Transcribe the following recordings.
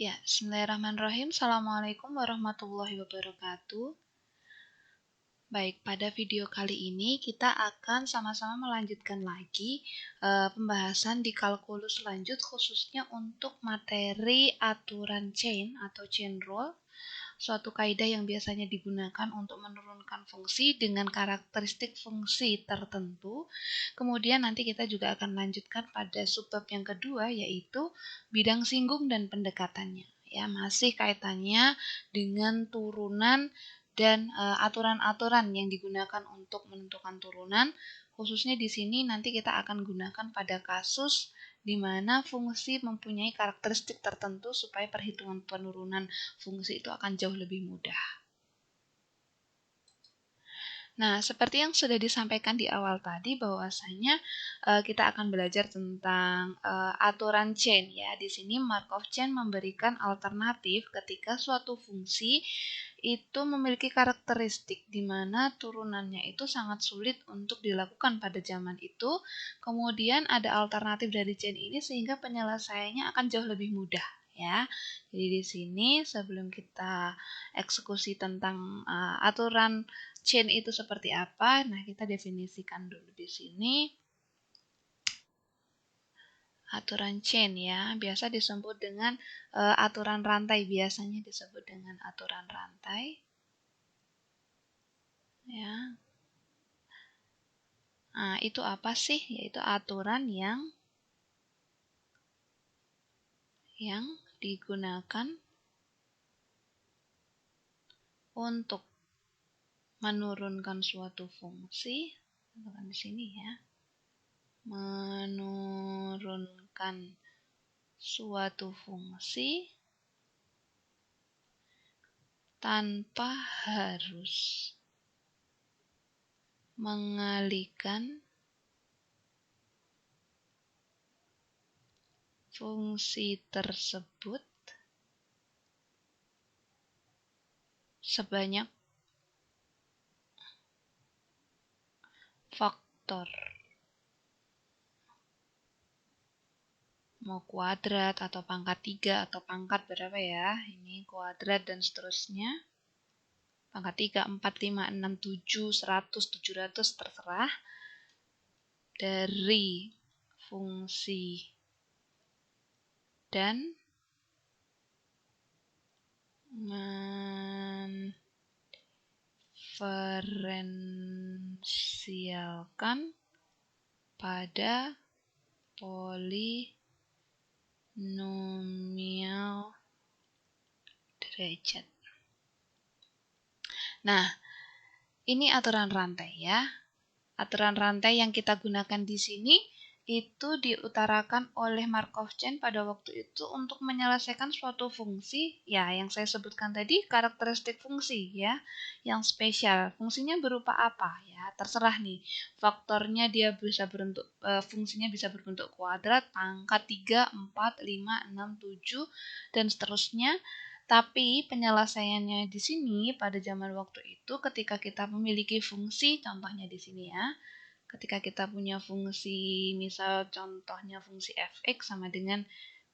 Ya, bismillahirrahmanirrahim. Assalamualaikum warahmatullahi wabarakatuh. Baik, pada video kali ini kita akan sama-sama melanjutkan lagi pembahasan di kalkulus lanjut khususnya untuk materi aturan chain atau chain rule, suatu kaidah yang biasanya digunakan untuk menurunkan fungsi dengan karakteristik fungsi tertentu. Kemudian nanti kita juga akan lanjutkan pada subbab yang kedua, yaitu bidang singgung dan pendekatannya. Ya, masih kaitannya dengan turunan dan aturan-aturan yang digunakan untuk menentukan turunan. Khususnya di sini nanti kita akan gunakan pada kasus di mana fungsi mempunyai karakteristik tertentu supaya perhitungan penurunan fungsi itu akan jauh lebih mudah. Nah, seperti yang sudah disampaikan di awal tadi bahwasanya kita akan belajar tentang aturan chain ya. Di sini Markov chain memberikan alternatif ketika suatu fungsi itu memiliki karakteristik di mana turunannya itu sangat sulit untuk dilakukan pada zaman itu. Kemudian ada alternatif dari chain ini sehingga penyelesaiannya akan jauh lebih mudah ya. Jadi di sini sebelum kita eksekusi tentang aturan chain itu seperti apa, nah kita definisikan dulu di sini. Aturan chain ya, biasa disebut dengan aturan rantai, biasanya disebut dengan aturan rantai. Ya. Nah, itu apa sih? Yaitu aturan yang digunakan untuk menurunkan suatu fungsi. Tekan di sini ya. Menurunkan suatu fungsi tanpa harus mengalihkan fungsi tersebut sebanyak faktor, mau kuadrat atau pangkat 3 atau pangkat berapa ya, ini kuadrat dan seterusnya, pangkat 3, 4, 5, 6, 7, 100, 700 terserah, dari fungsi dan mendiferensialkan pada polinomial derajat. Nah, ini aturan rantai ya. Aturan rantai yang kita gunakan di sini itu diutarakan oleh Markov chain pada waktu itu untuk menyelesaikan suatu fungsi ya, yang saya sebutkan tadi karakteristik fungsi ya, yang spesial. Fungsinya berupa apa ya, terserah nih, faktornya dia bisa berbentuk fungsinya bisa berbentuk kuadrat, pangkat 3, 4, 5, 6, 7 dan seterusnya. Tapi penyelesaiannya di sini pada zaman waktu itu ketika kita memiliki fungsi, contohnya di sini ya. Ketika kita punya fungsi, misal contohnya fungsi fx sama dengan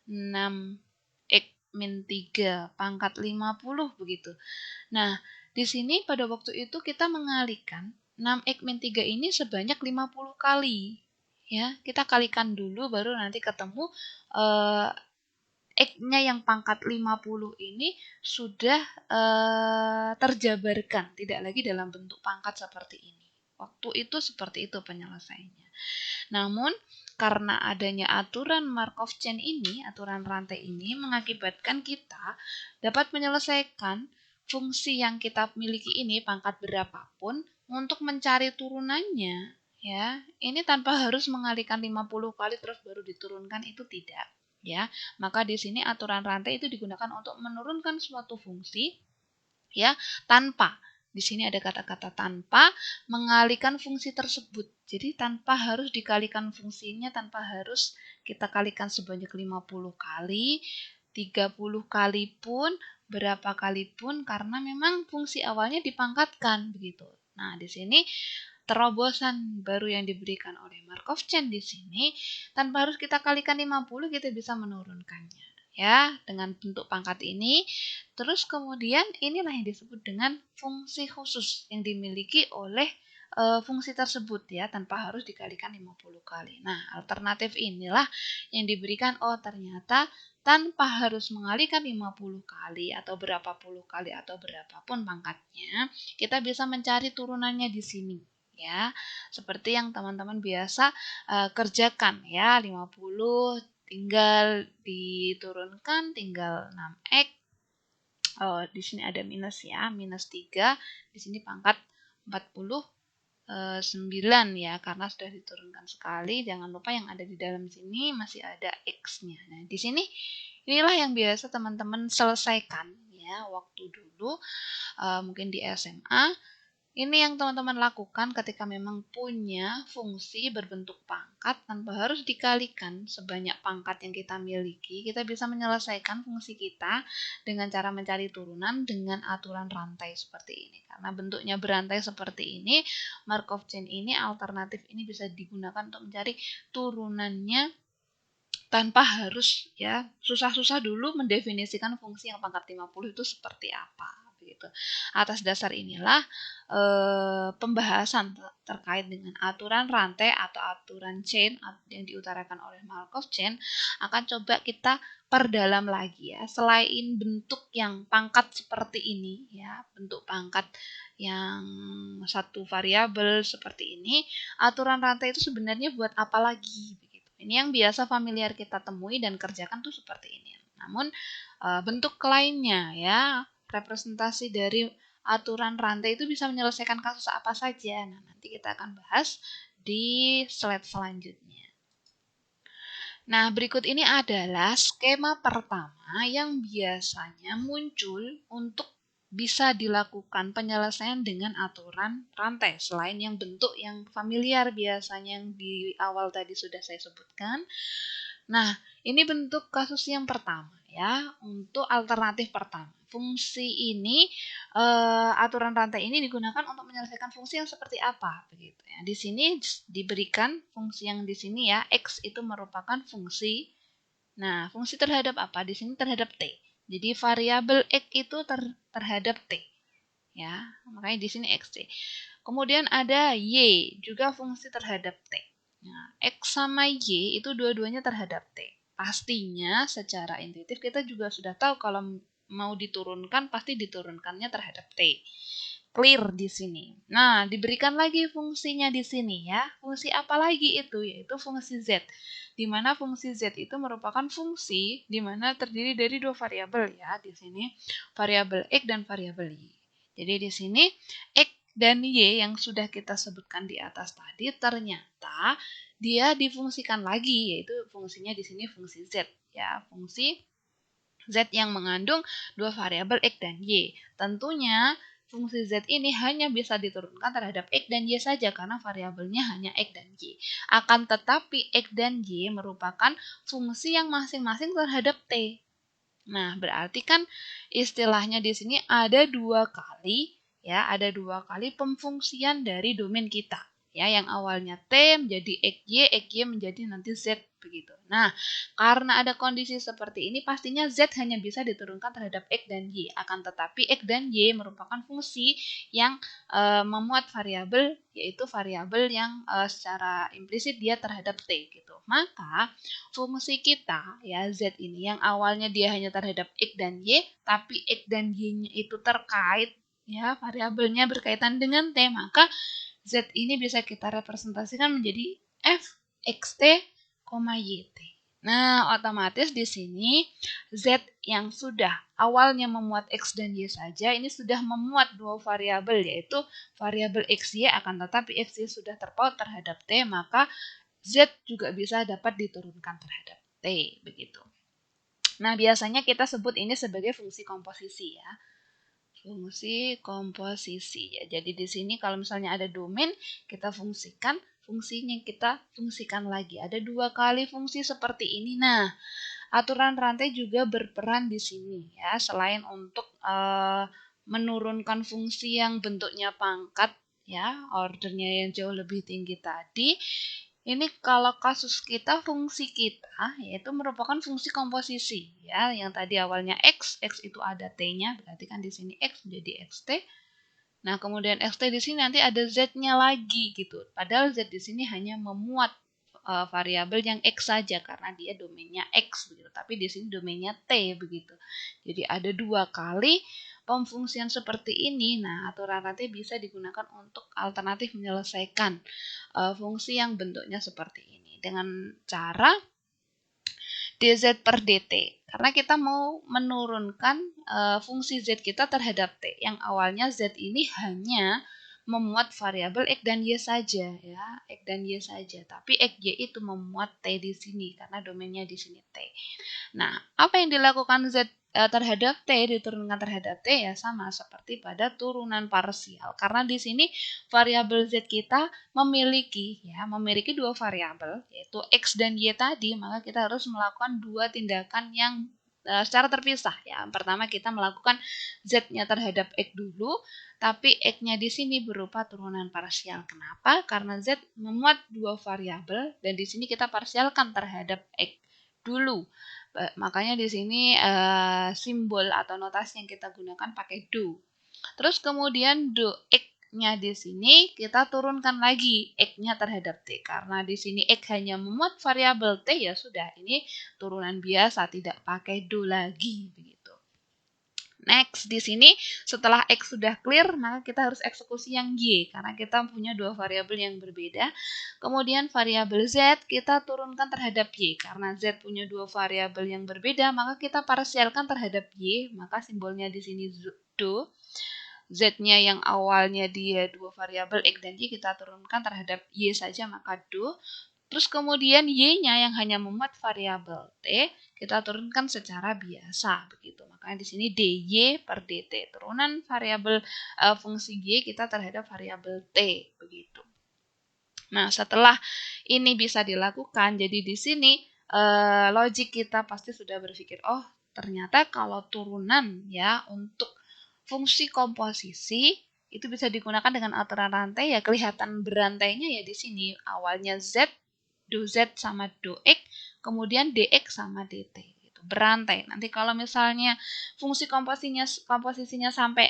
6x min 3 pangkat 50 begitu. Nah, di sini pada waktu itu kita mengalihkan 6x min 3 ini sebanyak 50 kali. Ya, kita kalikan dulu baru nanti ketemu X-nya yang pangkat 50 ini sudah terjabarkan, tidak lagi dalam bentuk pangkat seperti ini. Waktu itu seperti itu penyelesaiannya. Namun, karena adanya aturan Markov chain ini, aturan rantai ini mengakibatkan kita dapat menyelesaikan fungsi yang kita miliki ini, pangkat berapapun, untuk mencari turunannya. Ya, ini tanpa harus mengalihkan 50 kali terus baru diturunkan, itu tidak. Ya, maka di sini aturan rantai itu digunakan untuk menurunkan suatu fungsi ya, tanpa, di sini ada kata-kata tanpa mengalihkan fungsi tersebut. Jadi tanpa harus dikalikan fungsinya, tanpa harus kita kalikan sebanyak 50 kali, 30 kali pun, berapa kali pun, karena memang fungsi awalnya dipangkatkan begitu. Nah, di sini terobosan baru yang diberikan oleh Markov chain di sini, tanpa harus kita kalikan 50 kita bisa menurunkannya ya, dengan bentuk pangkat ini. Terus kemudian inilah yang disebut dengan fungsi khusus yang dimiliki oleh fungsi tersebut ya, tanpa harus dikalikan 50 kali. Nah, alternatif inilah yang diberikan, oh ternyata tanpa harus mengalihkan 50 kali atau berapa puluh kali atau berapapun pangkatnya, kita bisa mencari turunannya di sini ya. Seperti yang teman-teman biasa kerjakan ya, 50 tinggal diturunkan tinggal 6x. Oh, di sini ada minus ya, minus 3. Di sini pangkat 49 ya, karena sudah diturunkan sekali. Jangan lupa yang ada di dalam sini masih ada X-nya. Nah, di sini inilah yang biasa teman-teman selesaikan ya waktu dulu, mungkin di SMA. Ini yang teman-teman lakukan ketika memang punya fungsi berbentuk pangkat tanpa harus dikalikan sebanyak pangkat yang kita miliki. Kita bisa menyelesaikan fungsi kita dengan cara mencari turunan dengan aturan rantai seperti ini. Karena bentuknya berantai seperti ini, Markov chain ini, alternatif ini bisa digunakan untuk mencari turunannya tanpa harus ya susah-susah dulu mendefinisikan fungsi yang pangkat 50 itu seperti apa begitu. Atas dasar inilah pembahasan terkait dengan aturan rantai atau aturan chain yang diutarakan oleh Markov chain akan coba kita perdalam lagi ya. Selain bentuk yang pangkat seperti ini ya, bentuk pangkat yang satu variabel seperti ini, aturan rantai itu sebenarnya buat apa lagi? Ini yang biasa familiar kita temui dan kerjakan tuh seperti ini. Namun bentuk lainnya ya, representasi dari aturan rantai itu bisa menyelesaikan kasus apa saja. Nah, nanti kita akan bahas di slide selanjutnya. Nah, berikut ini adalah skema pertama yang biasanya muncul untuk bisa dilakukan penyelesaian dengan aturan rantai. Selain yang bentuk yang familiar biasanya yang di awal tadi sudah saya sebutkan. Nah, ini bentuk kasus yang pertama ya, untuk alternatif pertama. Fungsi ini, aturan rantai ini digunakan untuk menyelesaikan fungsi yang seperti apa begitu ya. Di sini diberikan fungsi yang di sini ya, X itu merupakan fungsi. Nah, fungsi terhadap apa? Di sini terhadap T. Jadi variabel X itu terhadap T. Ya, makanya di sini XT. Kemudian ada Y, juga fungsi terhadap T. Nah, X sama Y itu dua-duanya terhadap T. Pastinya secara intuitif kita juga sudah tahu kalau mau diturunkan pasti diturunkannya terhadap T. Clear di sini. Nah, diberikan lagi fungsinya di sini ya. Fungsi apa lagi itu? Yaitu fungsi Z. Di mana fungsi Z itu merupakan fungsi di mana terdiri dari dua variabel ya di sini, variabel X dan variabel Y. Jadi di sini X dan Y yang sudah kita sebutkan di atas tadi ternyata dia difungsikan lagi, yaitu fungsinya di sini fungsi Z ya, fungsi Z yang mengandung dua variabel X dan Y. Tentunya fungsi Z ini hanya bisa diturunkan terhadap X dan Y saja karena variabelnya hanya X dan Y. Akan tetapi X dan Y merupakan fungsi yang masing-masing terhadap T. Nah, berarti kan istilahnya di sini ada dua kali ya, ada dua kali pemfungsian dari domain kita. Ya, yang awalnya T menjadi XY menjadi nanti Z begitu. Nah, karena ada kondisi seperti ini pastinya Z hanya bisa diturunkan terhadap X dan Y. Akan tetapi X dan Y merupakan fungsi yang memuat variabel, yaitu variabel yang secara implisit dia terhadap T gitu. Maka fungsi kita ya Z ini yang awalnya dia hanya terhadap X dan Y, tapi X dan Y-nya itu terkait ya, variabelnya berkaitan dengan T, maka Z ini bisa kita representasikan menjadi F X T, Y T. Nah, otomatis di sini Z yang sudah awalnya memuat X dan Y saja, ini sudah memuat dua variabel, yaitu variabel XY, akan tetapi XY sudah terpaut terhadap T, maka Z juga bisa dapat diturunkan terhadap T, begitu. Nah, biasanya kita sebut ini sebagai fungsi komposisi ya. Fungsi komposisi ya. Jadi di sini kalau misalnya ada domain, kita fungsikan, fungsinya kita fungsikan lagi. Ada dua kali fungsi seperti ini. Nah, aturan rantai juga berperan di sini ya. Selain untuk menurunkan fungsi yang bentuknya pangkat ya, ordernya yang jauh lebih tinggi tadi, Ini kalau kasus kita, fungsi kita yaitu merupakan fungsi komposisi ya, yang tadi awalnya x itu ada t-nya, berarti kan di sini x menjadi xt. Nah, kemudian xt di sini nanti ada z-nya lagi gitu. Padahal z di sini hanya memuat variabel yang x saja karena dia domainnya x begitu. Tapi di sini domainnya t begitu. Jadi ada 2 kali pemfungsian seperti ini. Nah, aturan rantai bisa digunakan untuk alternatif menyelesaikan fungsi yang bentuknya seperti ini dengan cara dz per dt. Karena kita mau menurunkan fungsi z kita terhadap t. Yang awalnya z ini hanya memuat variabel x dan y saja ya, x dan y saja. Tapi x y itu memuat t di sini karena domainnya di sini t. Nah, apa yang dilakukan z terhadap t, diturunkan terhadap t ya sama seperti pada turunan parsial. Karena di sini variabel z kita memiliki 2 variabel yaitu x dan y tadi, maka kita harus melakukan 2 tindakan yang secara terpisah ya. Pertama kita melakukan z-nya terhadap x dulu, tapi x-nya di sini berupa turunan parsial. Kenapa? Karena z memuat 2 variabel dan di sini kita parsialkan terhadap x dulu. Makanya di sini simbol atau notasi yang kita gunakan pakai do. Terus kemudian do x-nya di sini kita turunkan lagi x-nya terhadap t. Karena di sini x hanya memuat variabel t ya sudah, ini turunan biasa tidak pakai do lagi begitu. Next, di sini setelah x sudah clear, maka kita harus eksekusi yang y karena kita punya 2 variabel yang berbeda. Kemudian variabel z kita turunkan terhadap y karena z punya 2 variabel yang berbeda, maka kita parsialkan terhadap y, maka simbolnya di sini do. Z-nya yang awalnya dia 2 variabel x dan y kita turunkan terhadap y saja, maka do. Terus kemudian y-nya yang hanya memuat variabel t, kita turunkan secara biasa begitu. Makanya di sini dy per dt, turunan variabel fungsi y kita terhadap variabel t begitu. Nah, setelah ini bisa dilakukan, jadi di sini logik kita pasti sudah berpikir, oh ternyata kalau turunan ya untuk fungsi komposisi itu bisa digunakan dengan aturan rantai ya, kelihatan berantainya ya di sini awalnya z, do z sama do x, kemudian dx sama dt gitu. Berantai. Nanti kalau misalnya fungsi komposisinya sampai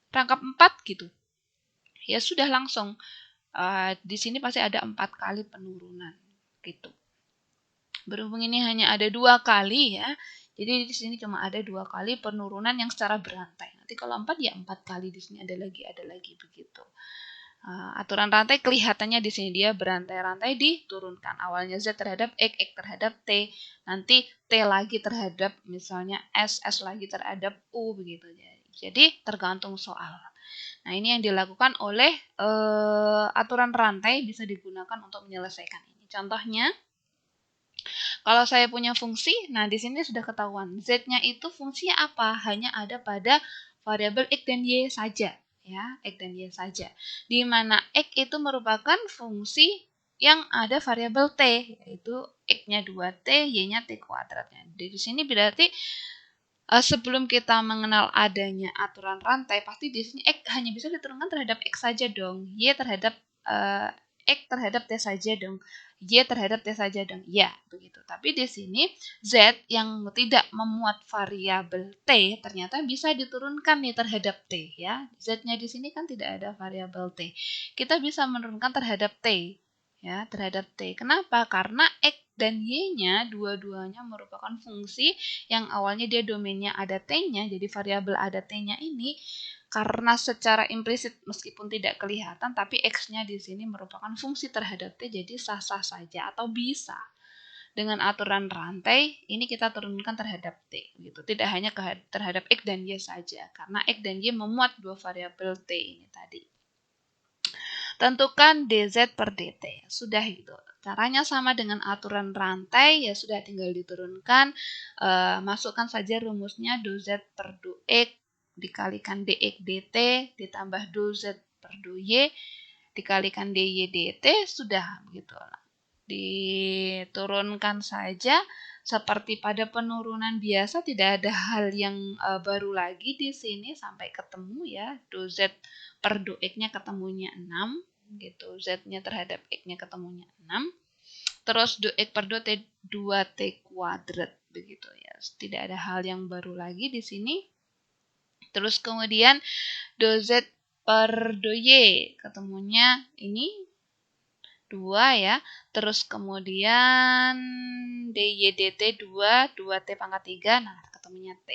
rangkap 4 gitu. Ya sudah langsung di sini pasti ada 4 kali penurunan gitu. Berhubung ini hanya ada 2 kali ya. Jadi di sini cuma ada 2 kali penurunan yang secara berantai. Nanti kalau 4 ya 4 kali, di sini ada lagi begitu. Aturan rantai kelihatannya di sini dia berantai-rantai diturunkan. Awalnya z terhadap x, x terhadap t, nanti t lagi terhadap misalnya s, s lagi terhadap u begitu. Jadi tergantung soal. Nah, ini yang dilakukan oleh aturan rantai bisa digunakan untuk menyelesaikan ini. Contohnya, kalau saya punya fungsi, nah di sini sudah ketahuan z-nya itu fungsinya apa? Hanya ada pada variabel x dan y saja, ya, x dan y saja. Di mana x itu merupakan fungsi yang ada variabel t, yaitu x-nya 2t, y-nya t kuadratnya. Di sini berarti sebelum kita mengenal adanya aturan rantai, pasti di sini x hanya bisa diturunkan terhadap x saja dong, y terhadap x terhadap t saja dong, y terhadap t saja dong, ya begitu. Tapi di sini z yang tidak memuat variabel t ternyata bisa diturunkan nih terhadap t ya. Z-nya di sini kan tidak ada variabel t. Kita bisa menurunkan terhadap t ya, terhadap t. Kenapa? Karena x dan y-nya dua-duanya merupakan fungsi yang awalnya dia domainnya ada t-nya, jadi variabel ada t-nya ini karena secara implisit meskipun tidak kelihatan, tapi x-nya di sini merupakan fungsi terhadap t, jadi sah-sah saja atau bisa. Dengan aturan rantai, ini kita turunkan terhadap t, gitu. Tidak hanya terhadap x dan y saja, karena x dan y memuat 2 variabel t ini tadi. Tentukan dz per dt. Sudah itu. Caranya sama dengan aturan rantai, ya sudah tinggal diturunkan. Masukkan saja rumusnya do z per do x dikalikan dx dt ditambah do z per do y dikalikan dy dt, sudah begitu. Diturunkan saja seperti pada penurunan biasa, tidak ada hal yang baru lagi di sini sampai ketemu ya. Do z per do x-nya ketemunya 6. gitu. Z-nya terhadap X-nya ketemunya 6. Terus X per 2T kuadrat begitu ya. Tidak ada hal yang baru lagi di sini. Terus kemudian do Z per do Y ketemunya ini 2 ya. Terus kemudian dy dt 2 2T pangkat 3. Nah, ketemunya T.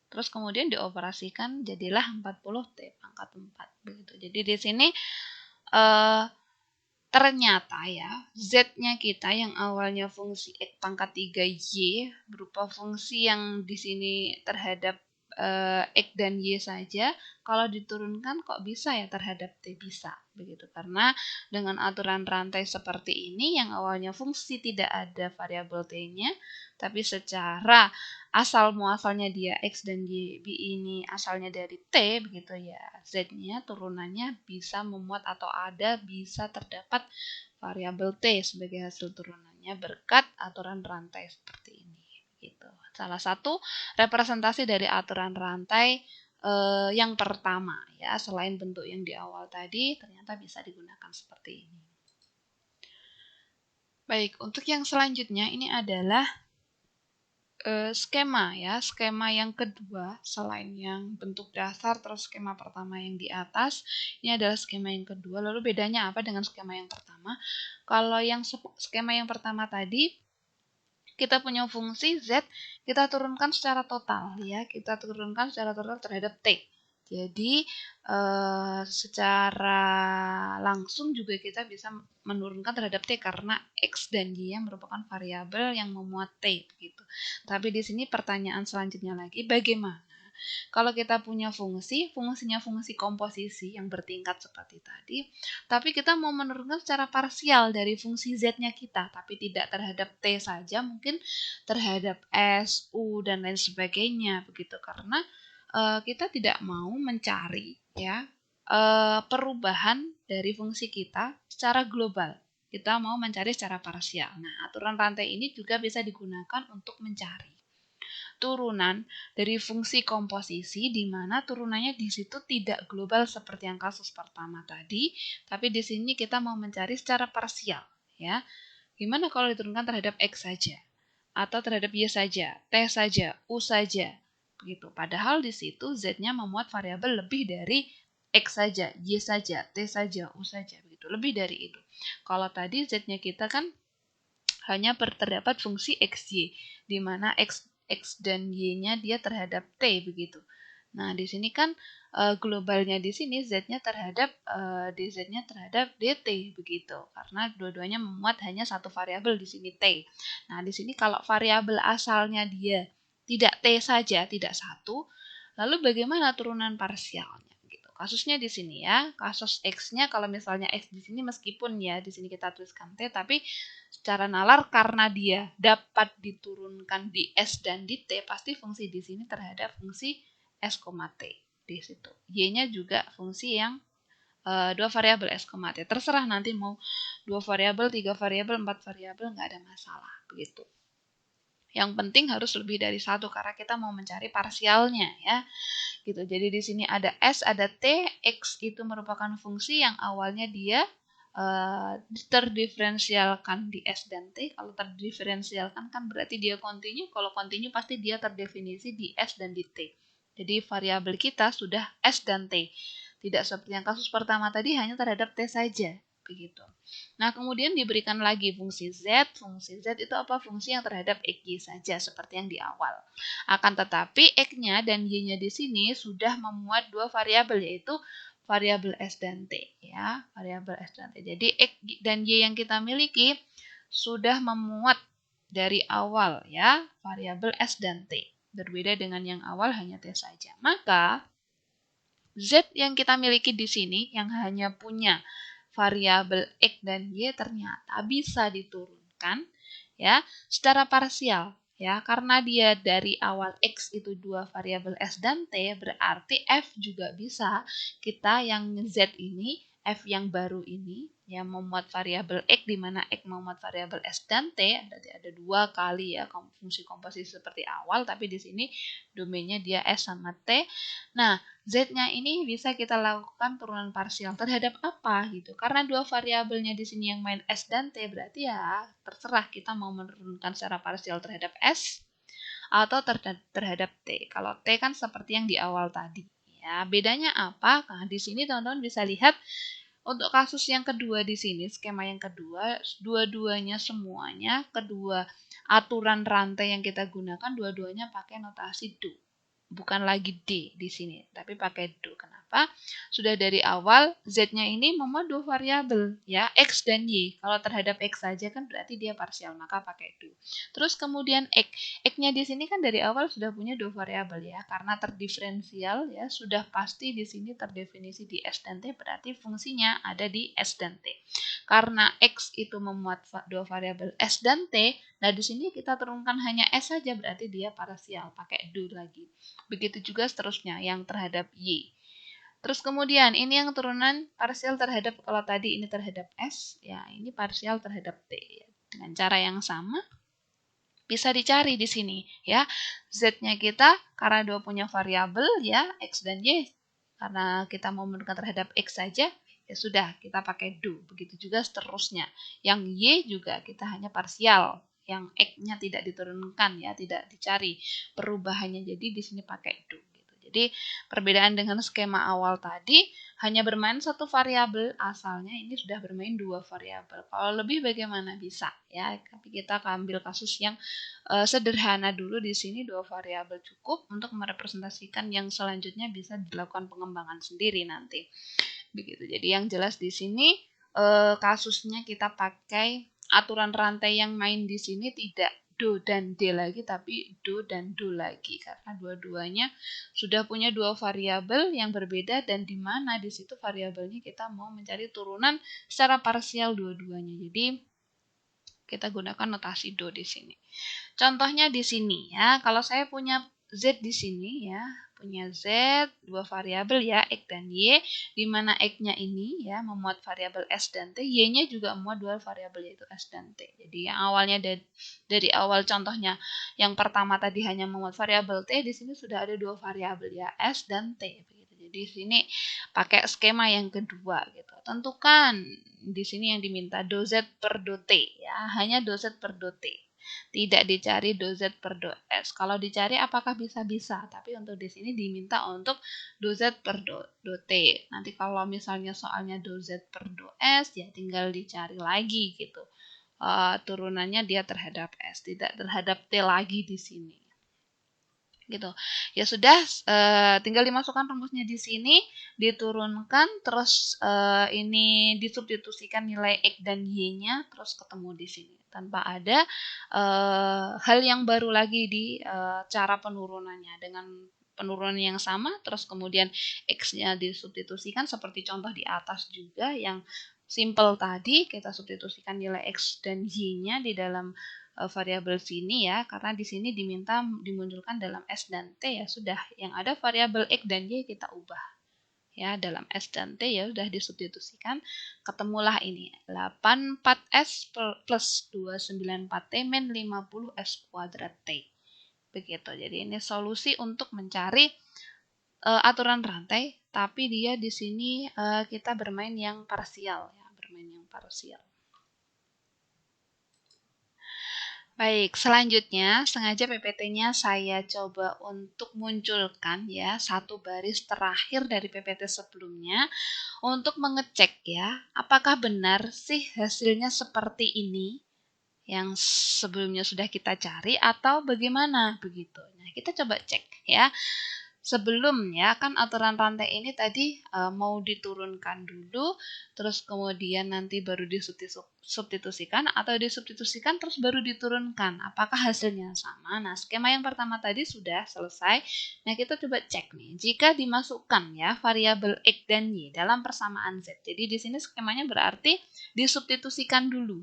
Terus kemudian dioperasikan jadilah 40T pangkat 4 begitu. Jadi di sini ternyata ya Z-nya kita yang awalnya fungsi X pangkat 3Y berupa fungsi yang di sini terhadap X dan Y saja, kalau diturunkan kok bisa ya terhadap T? Bisa begitu, karena dengan aturan rantai seperti ini yang awalnya fungsi tidak ada variabel T-nya, tapi secara asal muasalnya dia X dan Y ini asalnya dari T begitu ya, Z-nya turunannya bisa memuat atau bisa terdapat variabel T sebagai hasil turunannya berkat aturan rantai seperti ini gitu. Salah satu representasi dari aturan rantai yang pertama ya, selain bentuk yang di awal tadi ternyata bisa digunakan seperti ini. Baik, untuk yang selanjutnya ini adalah skema ya, skema yang kedua selain yang bentuk dasar terus skema pertama yang di atas, ini adalah skema yang kedua. Lalu bedanya apa dengan skema yang pertama? Kalau yang skema yang pertama tadi kita punya fungsi Z, kita turunkan secara total ya, kita turunkan secara total terhadap T. Jadi secara langsung juga kita bisa menurunkan terhadap T karena X dan Y yang merupakan variabel yang memuat T gitu. Tapi di sini pertanyaan selanjutnya lagi, bagaimana kalau kita punya fungsinya fungsi komposisi yang bertingkat seperti tadi, tapi kita mau menurunkan secara parsial dari fungsi Z-nya kita, tapi tidak terhadap T saja, mungkin terhadap S, U, dan lain sebagainya, begitu. Karena kita tidak mau mencari ya perubahan dari fungsi kita secara global. Kita mau mencari secara parsial. Nah, aturan rantai ini juga bisa digunakan untuk mencari turunan dari fungsi komposisi, di mana turunannya di situ tidak global seperti yang kasus pertama tadi, tapi di sini kita mau mencari secara parsial ya. Gimana kalau diturunkan terhadap X saja atau terhadap Y saja, T saja, U saja begitu. Padahal di situ Z-nya memuat variabel lebih dari X saja, Y saja, T saja, U saja begitu, lebih dari itu. Kalau tadi Z-nya kita kan hanya terdapat fungsi XY, di mana X dan Y-nya dia terhadap T begitu. Nah, di sini kan globalnya di sini Z-nya terhadap DZ-nya terhadap DT begitu. Karena dua-duanya memuat hanya satu variabel di sini T. Nah, di sini kalau variabel asalnya dia tidak T saja, tidak satu, lalu bagaimana turunan parsialnya? Gitu. Kasusnya di sini ya, kasus X-nya kalau misalnya X di sini meskipun ya di sini kita tuliskan T, tapi secara nalar karena dia dapat diturunkan di S dan di T, pasti fungsi di sini terhadap fungsi S, T di situ. Y-nya juga fungsi yang dua variabel S, T. Terserah nanti mau 2 variabel, 3 variabel, 4 variabel, nggak ada masalah begitu. Yang penting harus lebih dari satu karena kita mau mencari parsialnya ya. Gitu. Jadi di sini ada S, ada T, X itu merupakan fungsi yang awalnya dia terdiferensialkan di S dan T. Kalau terdiferensialkan kan berarti dia kontinu. Kalau kontinu pasti dia terdefinisi di S dan di T. Jadi variabel kita sudah S dan T. Tidak seperti yang kasus pertama tadi hanya terhadap T saja. Begitu. Nah, kemudian diberikan lagi fungsi Z. Fungsi Z itu apa? Fungsi yang terhadap XY saja seperti yang di awal. Akan tetapi X-nya dan Y-nya di sini sudah memuat dua variabel yaitu variabel S dan T ya, variabel S dan T. Jadi X dan Y yang kita miliki sudah memuat dari awal ya, variabel S dan T. Berbeda dengan yang awal hanya T saja. Maka Z yang kita miliki di sini yang hanya punya variabel X dan Y ternyata bisa diturunkan ya secara parsial. Ya, karena dia dari awal X itu dua variabel S dan T, berarti F juga bisa kita yang Z ini, f yang baru ini yang memuat variabel x, di mana x memuat variabel s dan t, berarti ada 2 kali ya fungsi komposisi seperti awal, tapi di sini domainnya dia s sama t. Nah, z-nya ini bisa kita lakukan turunan parsial terhadap apa gitu. Karena 2 variabelnya di sini yang main s dan t, berarti ya terserah kita mau menurunkan secara parsial terhadap s atau terhadap t. Kalau t kan seperti yang di awal tadi. Ya, bedanya apa? Nah, di sini teman-teman bisa lihat untuk kasus yang kedua di sini, skema yang kedua, dua-duanya semuanya, kedua aturan rantai yang kita gunakan, dua-duanya pakai notasi do. Bukan lagi D di sini, tapi pakai do. Kenapa? Sudah dari awal Z-nya ini memuat 2 variabel, ya, X dan Y. Kalau terhadap X saja kan berarti dia parsial, maka pakai do. Terus kemudian X. X-nya di sini kan dari awal sudah punya 2 variabel ya, karena terdiferensial ya, sudah pasti di sini terdefinisi di S dan T, berarti fungsinya ada di S dan T. Karena X itu memuat 2 variabel S dan T, nah di sini kita turunkan hanya S saja, berarti dia parsial, pakai do lagi. Begitu juga seterusnya yang terhadap Y. Terus kemudian ini yang turunan parsial terhadap, kalau tadi ini terhadap S, ya ini parsial terhadap T. Dengan cara yang sama bisa dicari di sini ya. Z-nya kita karena dua punya variabel ya, X dan Y. Karena kita mau menentukan terhadap X saja, ya sudah kita pakai do. Begitu juga seterusnya. Yang Y juga kita hanya parsial. Yang X-nya tidak diturunkan ya, tidak dicari perubahannya. Jadi di sini pakai do. Gitu. Jadi perbedaan dengan skema awal tadi, hanya bermain satu variabel, asalnya ini sudah bermain 2 variabel. Kalau lebih bagaimana bisa ya, tapi kita ambil kasus yang sederhana dulu. Di sini 2 variabel cukup untuk merepresentasikan yang selanjutnya bisa dilakukan pengembangan sendiri nanti. Begitu. Jadi yang jelas di sini kasusnya kita pakai aturan rantai yang main di sini tidak do dan d lagi, tapi do dan do lagi, karena dua-duanya sudah punya 2 variabel yang berbeda, dan di mana di situ variabelnya kita mau mencari turunan secara parsial dua-duanya. Jadi kita gunakan notasi do di sini. Contohnya di sini ya, kalau saya punya Z di sini ya, punya Z, 2 variabel ya, X dan Y, di mana X-nya ini ya memuat variabel S dan T, Y-nya juga memuat 2 variabel yaitu S dan T. Jadi yang awalnya dari awal contohnya yang pertama tadi hanya memuat variabel T, di sini sudah ada 2 variabel ya, S dan T. Jadi di sini pakai skema yang kedua gitu. Tentukan di sini yang diminta do Z per do T ya, hanya do Z per do T. Tidak dicari do Z per do S. Kalau dicari apakah bisa? Tapi untuk di sini diminta untuk do Z per do T. Nanti kalau misalnya soalnya do Z per do S, ya tinggal dicari lagi gitu. Turunannya dia terhadap S, tidak terhadap T lagi di sini. Gitu. Ya sudah, tinggal dimasukkan rumusnya di sini, diturunkan, terus ini disubstitusikan nilai X dan Y-nya, terus ketemu di sini. Tanpa ada hal yang baru lagi di cara penurunannya. Dengan penurunan yang sama, terus kemudian X-nya disubstitusikan seperti contoh di atas juga yang simple tadi, kita substitusikan nilai X dan Y-nya di dalam variabel sini ya, karena di sini diminta dimunculkan dalam S dan T, ya sudah, yang ada variabel X dan Y kita ubah ya dalam S dan T, ya sudah disubstitusikan, ketemulah ini 84S plus 294T min 50S kuadrat T. Begitu. Jadi ini solusi untuk mencari aturan rantai, tapi dia di sini kita bermain yang parsial ya, bermain yang parsial. Baik, selanjutnya sengaja PPT-nya saya coba untuk munculkan ya satu baris terakhir dari PPT sebelumnya untuk mengecek ya apakah benar sih hasilnya seperti ini yang sebelumnya sudah kita cari atau bagaimana begitu. Nah, kita coba cek ya. Sebelumnya kan aturan rantai ini tadi mau diturunkan dulu, terus kemudian nanti baru disubstitusikan, atau disubstitusikan terus baru diturunkan. Apakah hasilnya sama? Nah, skema yang pertama tadi sudah selesai. Nah, kita coba cek nih. Jika dimasukkan ya variabel X dan Y dalam persamaan Z. Jadi di sini skemanya berarti disubstitusikan dulu.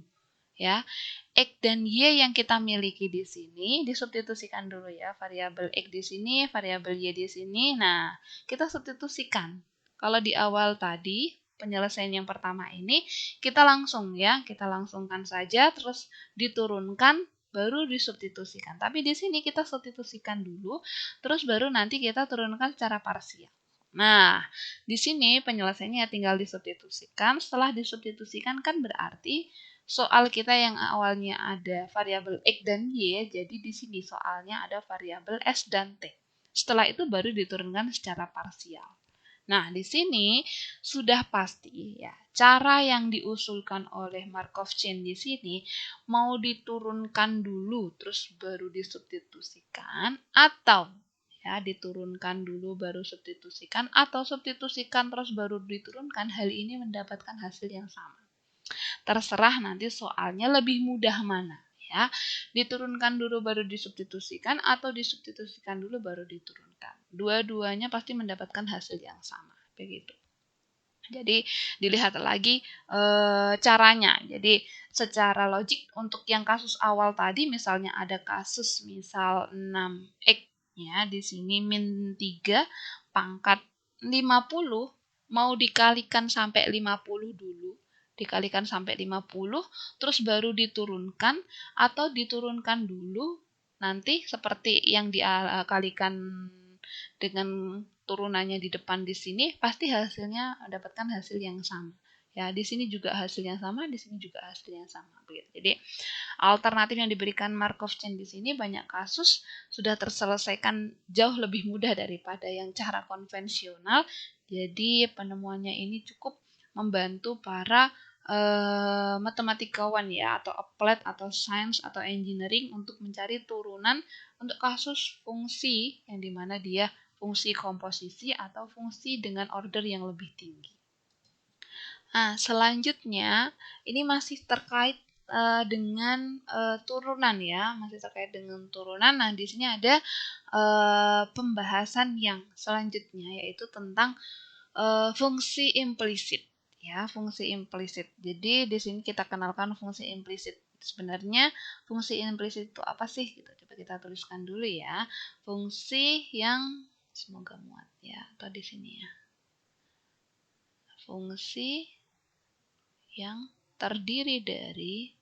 Ya, X dan Y yang kita miliki di sini disubstitusikan dulu ya, variabel X di sini, variabel Y di sini. Nah, kita substitusikan. Kalau di awal tadi penyelesaian yang pertama ini kita langsungkan saja, terus diturunkan, baru disubstitusikan. Tapi di sini kita substitusikan dulu, terus baru nanti kita turunkan secara parsial. Nah, di sini penyelesaiannya tinggal disubstitusikan. Setelah disubstitusikan kan berarti soal kita yang awalnya ada variabel X dan Y, jadi di sini soalnya ada variabel S dan T. Setelah itu baru diturunkan secara parsial. Nah, di sini sudah pasti ya, cara yang diusulkan oleh Markov chain di sini mau diturunkan dulu terus baru disubstitusikan, atau ya diturunkan dulu baru substitusikan, atau substitusikan terus baru diturunkan, hal ini mendapatkan hasil yang sama. Terserah nanti soalnya lebih mudah mana ya. Diturunkan dulu baru disubstitusikan atau disubstitusikan dulu baru diturunkan. Dua-duanya pasti mendapatkan hasil yang sama, begitu. Jadi dilihat lagi caranya. Jadi secara logik untuk yang kasus awal tadi, misalnya ada kasus misal 6x ya, di sini min 3 pangkat 50 mau dikalikan sampai 50 dulu. Dikalikan sampai 50 terus baru diturunkan, atau diturunkan dulu nanti seperti yang dikalikan dengan turunannya di depan di sini, pasti hasilnya mendapatkan hasil yang sama. Ya, di sini juga hasil yang sama, di sini juga hasil yang sama. Begitu. Jadi alternatif yang diberikan Markov chain di sini banyak kasus sudah terselesaikan jauh lebih mudah daripada yang cara konvensional. Jadi penemuannya ini cukup membantu para matematikawan ya, atau applied atau science atau engineering untuk mencari turunan untuk kasus fungsi yang dimana dia fungsi komposisi atau fungsi dengan order yang lebih tinggi. Nah, selanjutnya ini masih terkait dengan turunan ya, masih terkait dengan turunan. Nah, di sini ada pembahasan yang selanjutnya yaitu tentang fungsi implisit. Ya, fungsi implisit. Jadi di sini kita kenalkan fungsi implisit. Sebenarnya fungsi implisit itu apa sih? Gitu. Coba kita tuliskan dulu ya. Fungsi yang semoga muat ya, atau di sini ya. Fungsi yang terdiri dari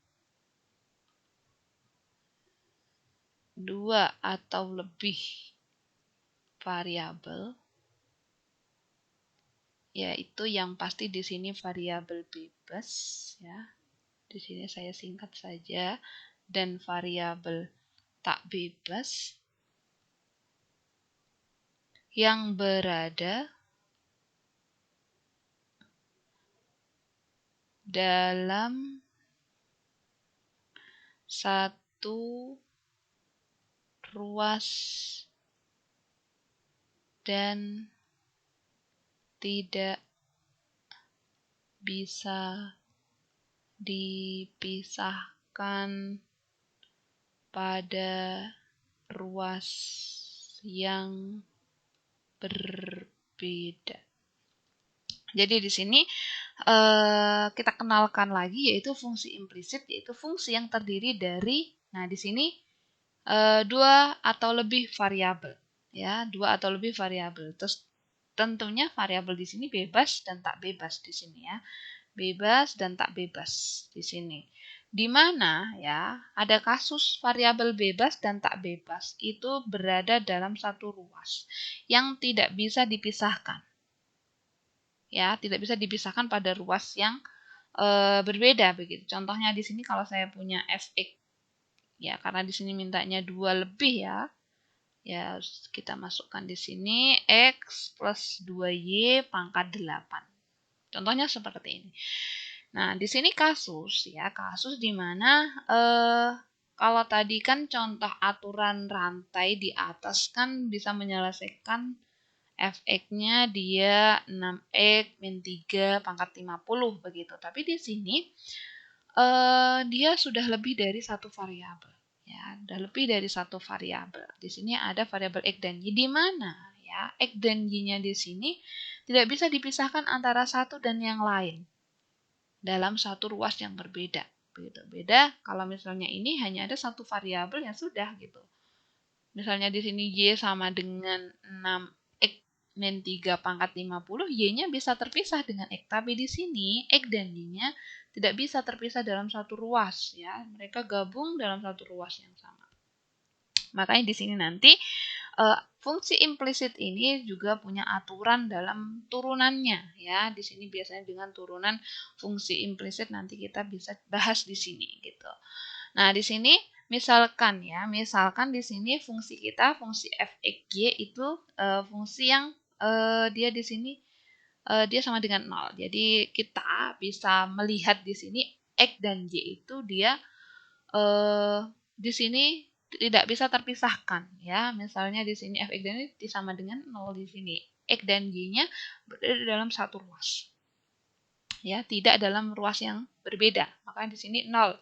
dua atau lebih variabel, yaitu yang pasti di sini variabel bebas ya. Di sini saya singkat saja, dan variabel tak bebas yang berada dalam satu ruas dan tidak bisa dipisahkan pada ruas yang berbeda. Jadi di sini kita kenalkan lagi yaitu fungsi implisit, yaitu fungsi yang terdiri dari, nah di sini dua atau lebih variabel ya, dua atau lebih variabel. Terus tentunya variabel di sini bebas dan tak bebas di sini ya. Bebas dan tak bebas di sini. Di mana ya ada kasus variabel bebas dan tak bebas itu berada dalam satu ruas yang tidak bisa dipisahkan. Ya, tidak bisa dipisahkan pada ruas yang berbeda begitu. Contohnya di sini kalau saya punya fx ya, karena di sini mintanya 2 lebih ya. Ya, kita masukkan di sini x plus 2y pangkat 8. Contohnya seperti ini. Nah, di sini kasus di mana kalau tadi kan contoh aturan rantai di atas kan bisa menyelesaikan fx-nya dia 6x min 3 pangkat 50 begitu. Tapi di sini dia sudah lebih dari satu variabel. Ya, sudah lebih dari satu variabel. Di sini ada variabel x dan y, di mana ya x dan y-nya di sini tidak bisa dipisahkan antara satu dan yang lain dalam satu ruas yang berbeda. Begitu. Beda kalau misalnya ini hanya ada satu variabel, ya sudah gitu. Misalnya di sini y sama dengan 6x min 3 pangkat 50, Y-nya bisa terpisah dengan X. Tapi di sini X dan Y-nya tidak bisa terpisah dalam satu ruas, ya. Mereka gabung dalam satu ruas yang sama. Makanya di sini nanti fungsi implisit ini juga punya aturan dalam turunannya, ya. Di sini biasanya dengan turunan fungsi implisit, nanti kita bisa bahas di sini gitu. Nah, di sini misalkan di sini fungsi kita, fungsi f(x)y itu fungsi yang dia di sini dia sama dengan 0. Jadi kita bisa melihat di sini x dan y itu dia di sini tidak bisa terpisahkan, ya. Misalnya di sini f(x) dan y sama dengan 0 di sini. X dan y-nya berada dalam satu ruas. Ya, tidak dalam ruas yang berbeda. Maka di sini 0.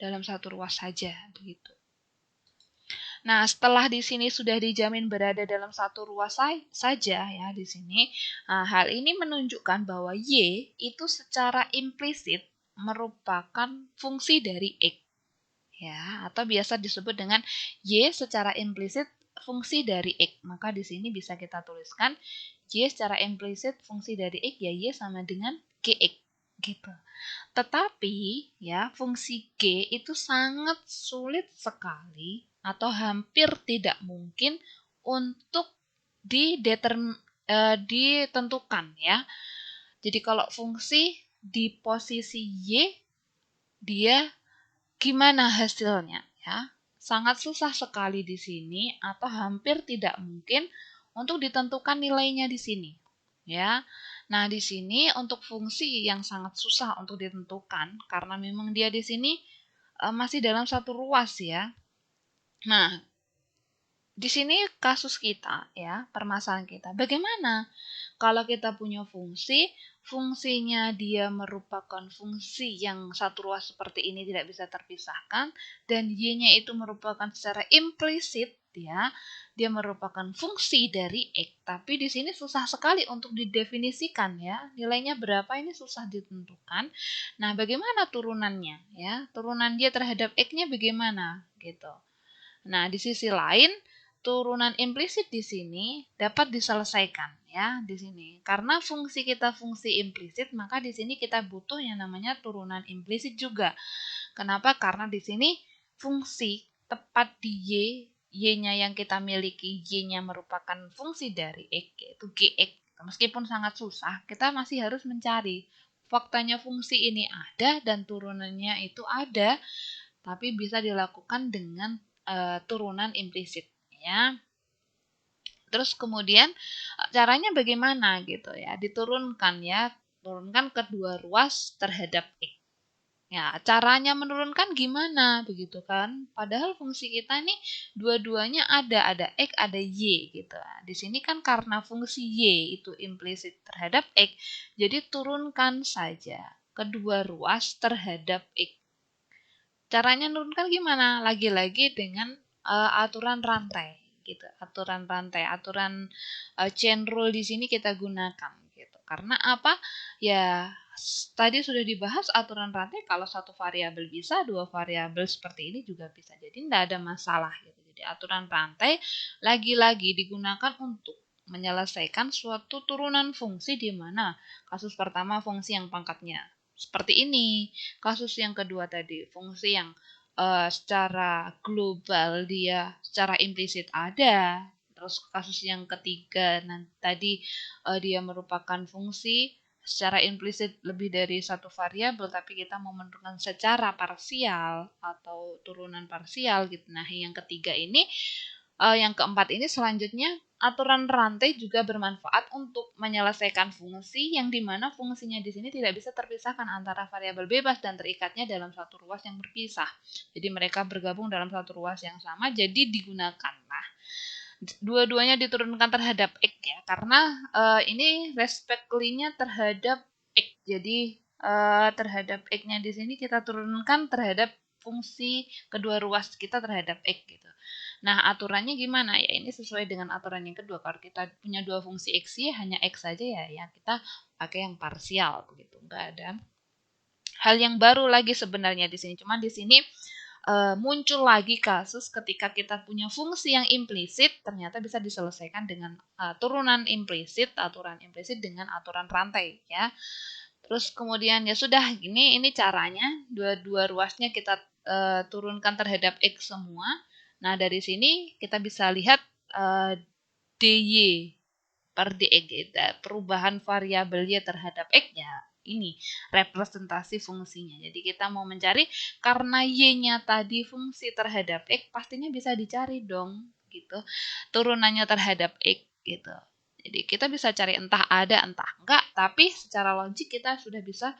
Dalam satu ruas saja, begitu. Nah, setelah di sini sudah dijamin berada dalam satu ruas saja, ya, di sini. Nah, hal ini menunjukkan bahwa Y itu secara implisit merupakan fungsi dari X. Ya, atau biasa disebut dengan Y secara implisit fungsi dari X. Maka di sini bisa kita tuliskan Y secara implisit fungsi dari X, ya Y sama dengan Gx, gitu. Tetapi ya, fungsi G itu sangat sulit sekali atau hampir tidak mungkin untuk ditentukan, ya. Jadi kalau fungsi di posisi Y, dia gimana hasilnya, ya? Sangat susah sekali di sini atau hampir tidak mungkin untuk ditentukan nilainya di sini, ya. Nah, di sini untuk fungsi yang sangat susah untuk ditentukan karena memang dia di sini masih dalam satu ruas, ya. Nah, di sini kasus kita, ya, permasalahan kita. Bagaimana kalau kita punya fungsinya dia merupakan fungsi yang satu ruas seperti ini tidak bisa terpisahkan, dan Y-nya itu merupakan secara implisit, ya, dia merupakan fungsi dari X. Tapi di sini susah sekali untuk didefinisikan, ya. Nilainya berapa ini susah ditentukan. Nah, bagaimana turunannya, ya? Turunan dia terhadap X-nya bagaimana, gitu. Nah, di sisi lain, turunan implisit di sini dapat diselesaikan, ya, di sini. Karena fungsi kita fungsi implisit, maka di sini kita butuh yang namanya turunan implisit juga. Kenapa? Karena di sini fungsi tepat di Y-nya yang kita miliki, Y-nya merupakan fungsi dari X, yaitu Gx. Meskipun sangat susah, kita masih harus mencari. Faktanya fungsi ini ada dan turunannya itu ada, tapi bisa dilakukan dengan turunan implisit, ya. Terus kemudian caranya bagaimana gitu, ya? Diturunkan, ya, turunkan kedua ruas terhadap X. Ya, caranya menurunkan gimana begitu kan? Padahal fungsi kita nih dua-duanya ada X, ada Y gitu. Di sini kan karena fungsi Y itu implisit terhadap X, jadi turunkan saja kedua ruas terhadap X. Caranya nurunkan gimana? Lagi-lagi dengan aturan rantai gitu. Aturan rantai, aturan chain rule di sini kita gunakan gitu. Karena apa? Ya, tadi sudah dibahas aturan rantai, kalau satu variabel bisa, dua variabel seperti ini juga bisa. Jadi tidak ada masalah gitu. Jadi aturan rantai lagi-lagi digunakan untuk menyelesaikan suatu turunan fungsi, di mana kasus pertama fungsi yang pangkatnya seperti ini. Kasus yang kedua tadi, fungsi yang secara global dia secara implisit ada. Terus kasus yang ketiga tadi dia merupakan fungsi secara implisit lebih dari satu variabel, tapi kita mau menentukan secara parsial atau turunan parsial gitu. Nah, yang ketiga ini yang keempat ini selanjutnya, aturan rantai juga bermanfaat untuk menyelesaikan fungsi yang dimana fungsinya di sini tidak bisa terpisahkan antara variabel bebas dan terikatnya dalam satu ruas yang berpisah. Jadi mereka bergabung dalam satu ruas yang sama, jadi digunakanlah. Dua-duanya diturunkan terhadap X, ya, karena ini respectively-nya terhadap X. Jadi terhadap X-nya di sini kita turunkan terhadap fungsi kedua ruas kita terhadap X gitu. Nah, aturannya gimana? Ya, ini sesuai dengan aturan yang kedua. Kalau kita punya dua fungsi X, Y, hanya X saja, ya kita pakai yang parsial begitu. Enggak ada hal yang baru lagi sebenarnya di sini. Cuman di sini muncul lagi kasus ketika kita punya fungsi yang implisit ternyata bisa diselesaikan dengan aturan implisit dengan aturan rantai ya. Terus kemudian ya sudah, ini caranya, dua ruasnya kita turunkan terhadap X semua. Nah, dari sini kita bisa lihat dy per dx, perubahan variabel y terhadap X ya, ini representasi fungsinya. Jadi kita mau mencari, karena y-nya tadi fungsi terhadap X, pastinya bisa dicari dong gitu turunannya terhadap X gitu. Jadi kita bisa cari entah ada entah enggak, tapi secara logik kita sudah bisa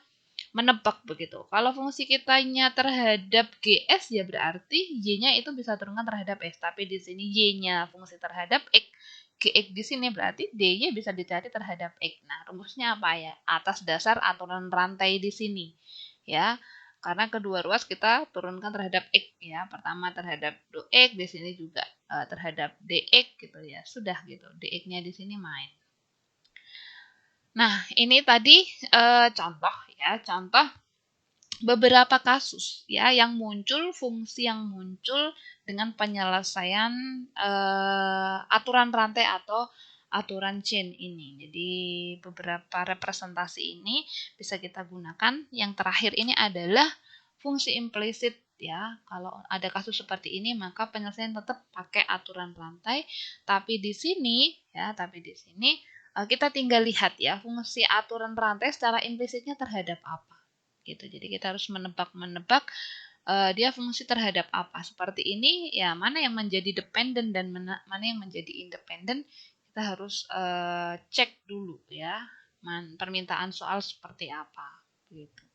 menebak begitu. Kalau fungsi kitanya terhadap GS ya berarti Y-nya itu bisa turunkan terhadap S. Tapi di sini Y-nya fungsi terhadap X, GX di sini berarti D-nya bisa dicari terhadap X. Nah, rumusnya apa ya? Atas dasar aturan rantai di sini. Ya. Karena kedua ruas kita turunkan terhadap X ya. Pertama terhadap X, di sini juga terhadap DX gitu ya. Sudah gitu. DX-nya di sini main. Nah, ini tadi contoh ya, contoh beberapa kasus ya yang muncul, fungsi yang muncul dengan penyelesaian aturan rantai atau aturan chain ini. Jadi beberapa representasi ini bisa kita gunakan. Yang terakhir ini adalah fungsi implisit ya. Kalau ada kasus seperti ini maka penyelesaian tetap pakai aturan rantai. Tapi di sini kita tinggal lihat ya fungsi aturan rantai secara implisitnya terhadap apa gitu. Jadi kita harus menebak dia fungsi terhadap apa. Seperti ini ya, mana yang menjadi dependen dan mana yang menjadi independen, kita harus cek dulu ya. Permintaan soal seperti apa gitu.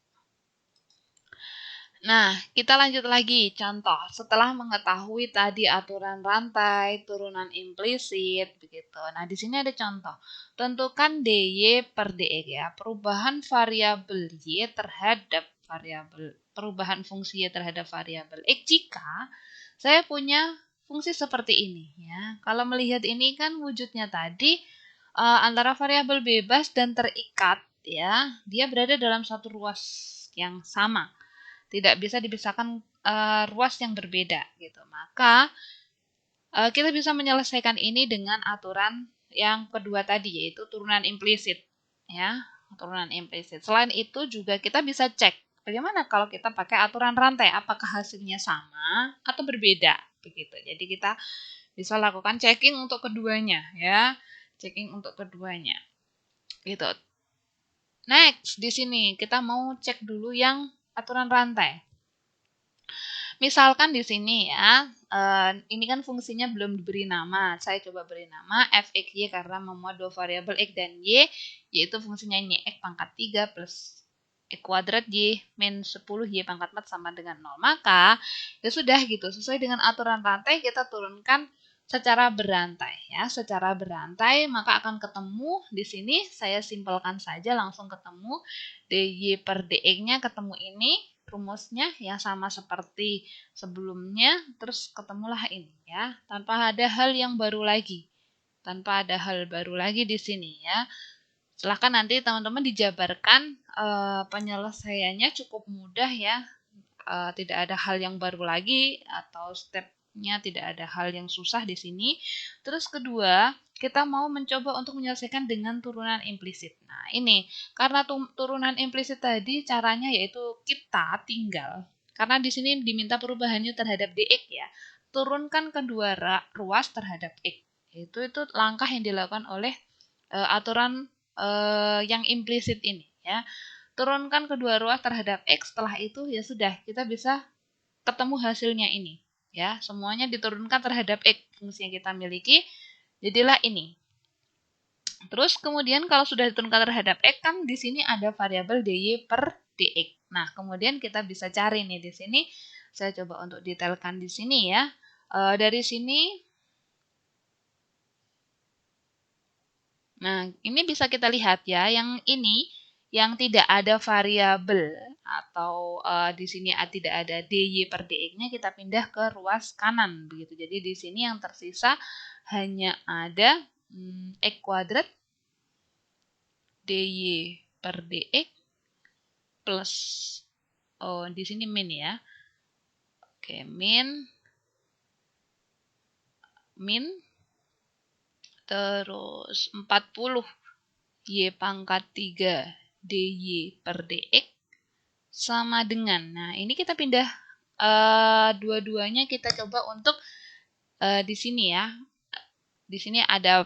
Nah, kita lanjut lagi. Contoh, setelah mengetahui tadi aturan rantai, turunan implisit, begitu. Nah, di sini ada contoh. Tentukan dy per dx ya. Perubahan variabel y terhadap perubahan fungsi y terhadap variabel x jika saya punya fungsi seperti ini ya. Kalau melihat ini kan wujudnya tadi antara variabel bebas dan terikat ya. Dia berada dalam satu ruas yang sama. Tidak bisa dipisahkan ruas yang berbeda gitu. Maka kita bisa menyelesaikan ini dengan aturan yang kedua tadi, yaitu turunan implisit ya, turunan implisit. Selain itu juga kita bisa cek bagaimana kalau kita pakai aturan rantai, apakah hasilnya sama atau berbeda begitu. Jadi kita bisa lakukan checking untuk keduanya ya, checking untuk keduanya gitu. Next, di sini kita mau cek dulu yang aturan rantai. Misalkan di sini ya, ini kan fungsinya belum diberi nama. Saya coba beri nama f(x, y) karena memuat dua variabel x dan y, yaitu fungsinya ini x pangkat 3 plus x kuadrat y min 10 y pangkat 4 sama dengan 0. Maka ya sudah gitu, sesuai dengan aturan rantai kita turunkan secara berantai ya, secara berantai maka akan ketemu di sini. Saya simpelkan saja, langsung ketemu dy per dx-nya, ketemu ini rumusnya ya sama seperti sebelumnya, terus ketemulah ini ya, tanpa ada hal yang baru lagi. Tanpa ada hal baru lagi di sini ya. Silahkan nanti teman-teman dijabarkan penyelesaiannya cukup mudah ya. Tidak ada hal yang baru lagi atau stepnya tidak ada hal yang susah di sini. Terus kedua, kita mau mencoba untuk menyelesaikan dengan turunan implisit. Nah, ini karena turunan implisit tadi caranya yaitu kita tinggal, karena di sini diminta perubahannya terhadap dx ya, turunkan kedua ruas terhadap x. Itu langkah yang dilakukan oleh aturan yang implisit ini ya. Turunkan kedua ruas terhadap x, setelah itu ya sudah kita bisa ketemu hasilnya ini ya. Semuanya diturunkan terhadap x, fungsi yang kita miliki jadilah ini. Terus kemudian kalau sudah diturunkan terhadap x kan di sini ada variabel dy per dx. Nah, kemudian kita bisa cari nih di sini. Saya coba untuk detailkan di sini ya. Dari sini, nah ini bisa kita lihat ya, yang ini yang tidak ada variabel atau di sini tidak ada dy per dx-nya, kita pindah ke ruas kanan begitu. Jadi di sini yang tersisa hanya ada x kuadrat dy per dx plus di sini min ya. Oke, min terus 40 Y pangkat 3 DY per DX sama dengan, nah ini kita pindah dua-duanya kita coba untuk di sini ya. Di sini ada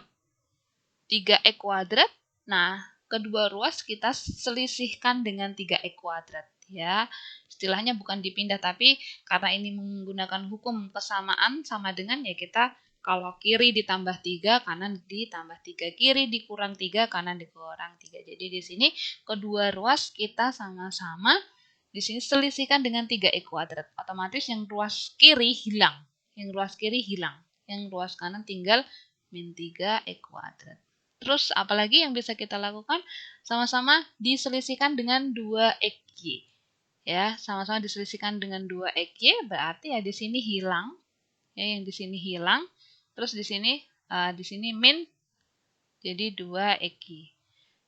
3x kuadrat. Nah, kedua ruas kita selisihkan dengan 3x kuadrat ya. Istilahnya bukan dipindah, tapi karena ini menggunakan hukum kesamaan sama dengan ya kita kalau kiri ditambah 3, kanan ditambah 3, kiri dikurang 3, kanan dikurang 3. Jadi di sini kedua ruas kita sama-sama di sini selisihkan dengan 3x kuadrat. Otomatis yang ruas kiri hilang. Yang ruas kiri hilang. Yang ruas kanan tinggal min 3x kuadrat. Terus apalagi yang bisa kita lakukan? Sama-sama diselisihkan dengan 2xy. Ya, sama-sama diselisihkan dengan 2xy berarti ya di sini hilang. Ya, yang di sini hilang. Terus di sini min jadi 2xy.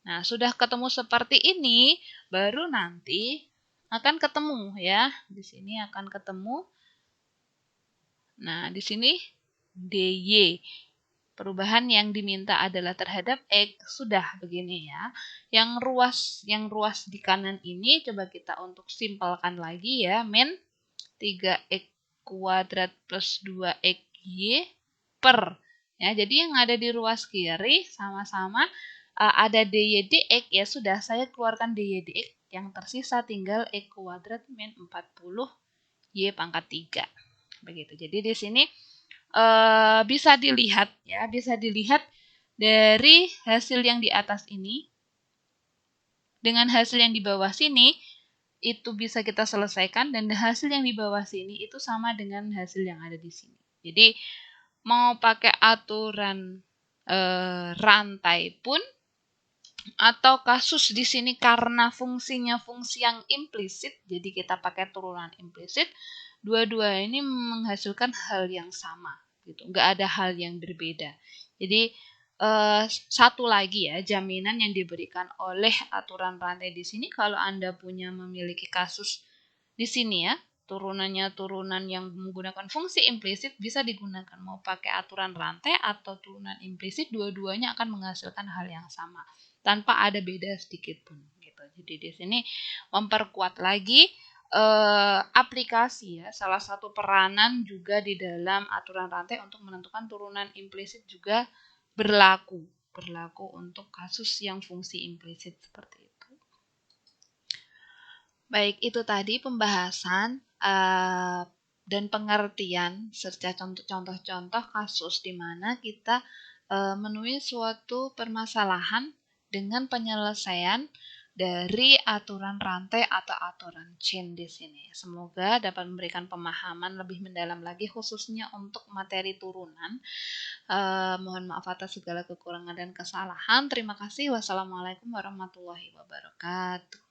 Nah, sudah ketemu seperti ini, baru nanti akan ketemu ya. Di sini akan ketemu. Nah, di sini dy. Perubahan yang diminta adalah terhadap x. Sudah begini ya. Yang ruas di kanan ini coba kita untuk simpelkan lagi ya. Min 3x kuadrat plus 2xy per. Ya, jadi yang ada di ruas kiri sama-sama ada dy dx, ya sudah saya keluarkan dy dx, yang tersisa tinggal x kuadrat min 40 y pangkat 3. Begitu. Jadi di sini bisa dilihat dari hasil yang di atas ini dengan hasil yang di bawah sini itu bisa kita selesaikan, dan hasil yang di bawah sini itu sama dengan hasil yang ada di sini. Jadi mau pakai aturan rantai pun atau kasus di sini karena fungsinya fungsi yang implisit, jadi kita pakai turunan implisit, dua-dua ini menghasilkan hal yang sama gitu, nggak ada hal yang berbeda. Jadi satu lagi ya, jaminan yang diberikan oleh aturan rantai di sini, kalau Anda memiliki kasus di sini ya, turunannya turunan yang menggunakan fungsi implisit, bisa digunakan mau pakai aturan rantai atau turunan implisit, dua-duanya akan menghasilkan hal yang sama tanpa ada beda sedikit pun gitu. Jadi di sini memperkuat lagi aplikasi ya, salah satu peranan juga di dalam aturan rantai untuk menentukan turunan implisit juga berlaku untuk kasus yang fungsi implisit seperti itu. Baik, itu tadi pembahasan dan pengertian serta contoh-contoh kasus di mana kita menemui suatu permasalahan dengan penyelesaian dari aturan rantai atau aturan chain di sini. Semoga dapat memberikan pemahaman lebih mendalam lagi khususnya untuk materi turunan. Mohon maaf atas segala kekurangan dan kesalahan. Terima kasih. Wassalamualaikum warahmatullahi wabarakatuh.